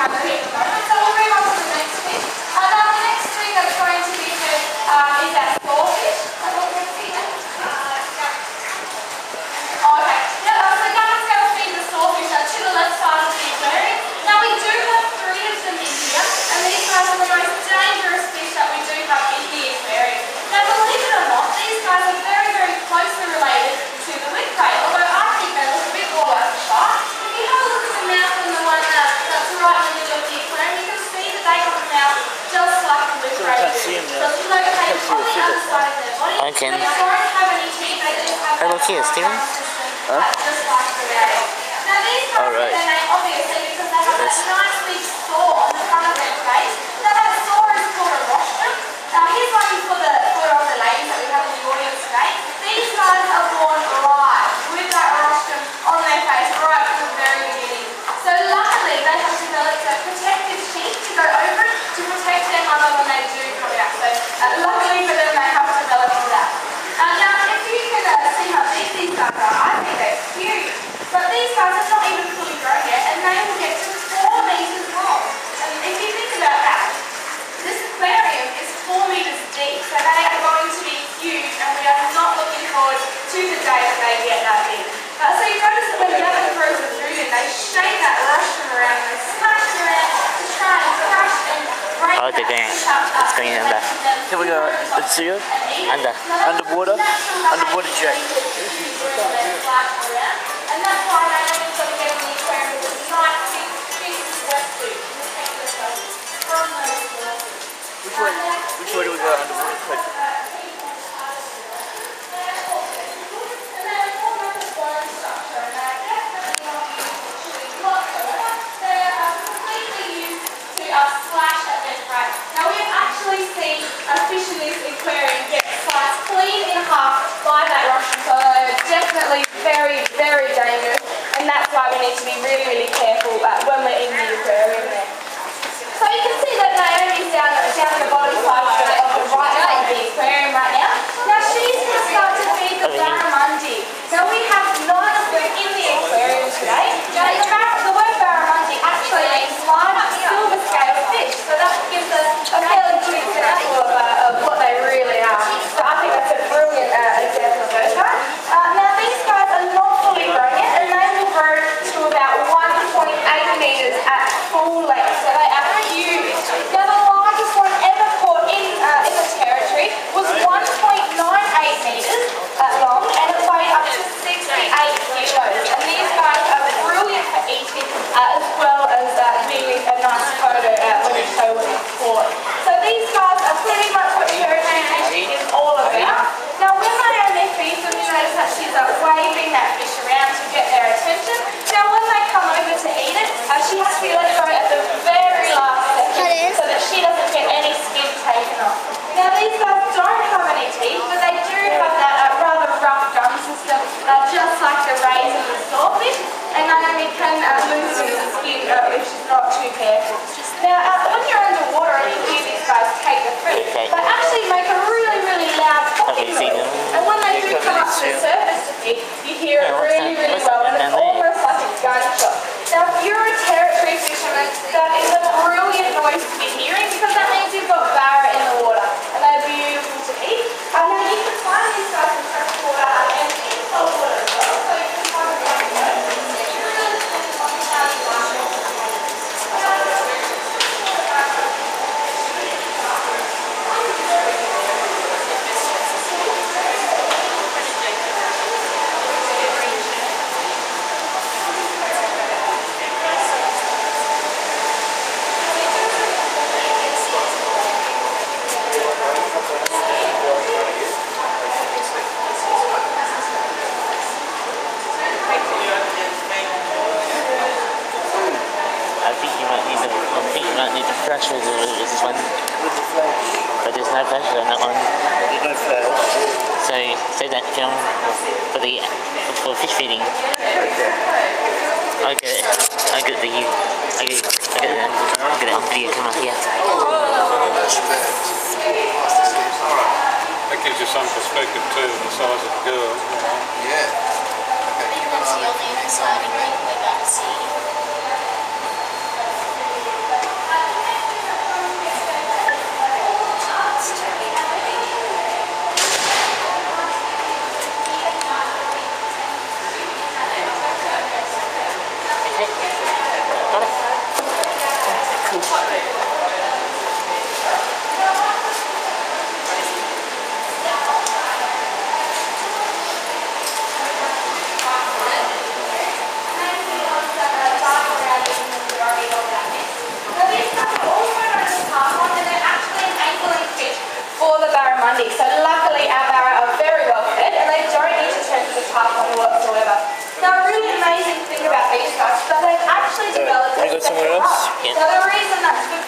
have it here at the moment. So we'll move on to the next fish. Now the next thing that's going to be good is that swordfish. I don't know if you can see that. Okay. Now, so Dad's going to feed the swordfish to the left side of the aquarium. Now we do have 3 of them in here, and these guys are the most dangerous fish that we do have in the aquarium. Now believe it or not, these guys are very, very closely related to the whipcrane, although I think they look a bit more like a shark. If you have a look at the mouth and the one that's right in the middle of the aquarium, you can see that they have a mouth just like the whipcrane do. So it's located on the other side of their body. I can. They don't have any teeth, they just have Hey, look here, Steven. Huh? Just like the whale. Now these guys get their name obviously because they have that nice big sore on the front of their face. Now that sore is called a rostrum. Here's one for the ladies that we have in the audience today. These guys are born live with that rostrum on their face right from the very beginning. So luckily they have developed a protective sheet to go over it to protect their mother when they do come out. So luckily for them they have developed that. Now if you can see how big these guys are, I think they're huge. But these guys are not even fully grown yet and they will get to 4 meters long. And if you think about that, this aquarium is 4 meters deep, so they are going to be huge and we are not looking forward to the day that they get that big. So you notice that when Gavin throws the food in, they shake that rostrum around and they smash it around to try and crush and break that fish up. It's going under. Here we go. Let's see it. Underwater jet. And that's why they don't sort of get in the aquarium with a nice big wetsuit. Which way do we go underwater? Quick. Now we have actually seen a fish in this aquarium get sliced clean in half by that rostrum, so they're definitely very, very dangerous, and that's why we need to be really, really careful when we're in the aquarium there. So you can see that Naomi's down at the bottom side of the right side of the aquarium right now. Now she's going to start to feed the barramundi. Now we have 9 of them in the aquarium today. Now the word barramundi actually means large silver scale fish, so that gives us a fairly good example of what they really are. So I think that's a brilliant example of those guys. Now these guys are not fully grown yet, and they will grow to about 1.8 meters at full length, so they are huge. Now the largest one ever caught in the territory was 1.98 meters long, and it weighed up to 68 kilos. And these guys are brilliant for eating, as well as being a nice photo when you show what it's caught. So these guys are pretty much what territory fishing is all about. Now when Naomi feeds them, you notice that she's waving that fish around to get their attention. Now when they come over to eat it, she has to let go at the very last second so that she doesn't get any skin taken off. Now these guys don't have any teeth, but they do have that rather rough gum system, just like the rays and the swordfish, and Naomi can lose some of the skin if she's not too careful. Now when you're underwater and you hear these guys take the fruit, they actually make a really, really loud popping noise. And when they do come up to the surface to feed, you hear it really, really well, and it's almost like a gunshot. Now if you're a territory fisherman, that is a brilliant noise to be hearing because that means you've got barra in the water, and they're beautiful to eat. Now you can find these guys in fresh water and in salt water as well, so you can find them on the road. It really depends on how you like it. Fresh with this one, but there's no pressure on that one. There's no flash. So that film for fish feeding. I get it on video. Come on here. That gives you some perspective too, the size of the girl. Yeah. Okay. That's the only exciting thing we're going to see. laugh at me whatsoever. Now, a really amazing thing about these guys is that they've actually developed wanna go somewhere else? Yeah. Now, the reason that's good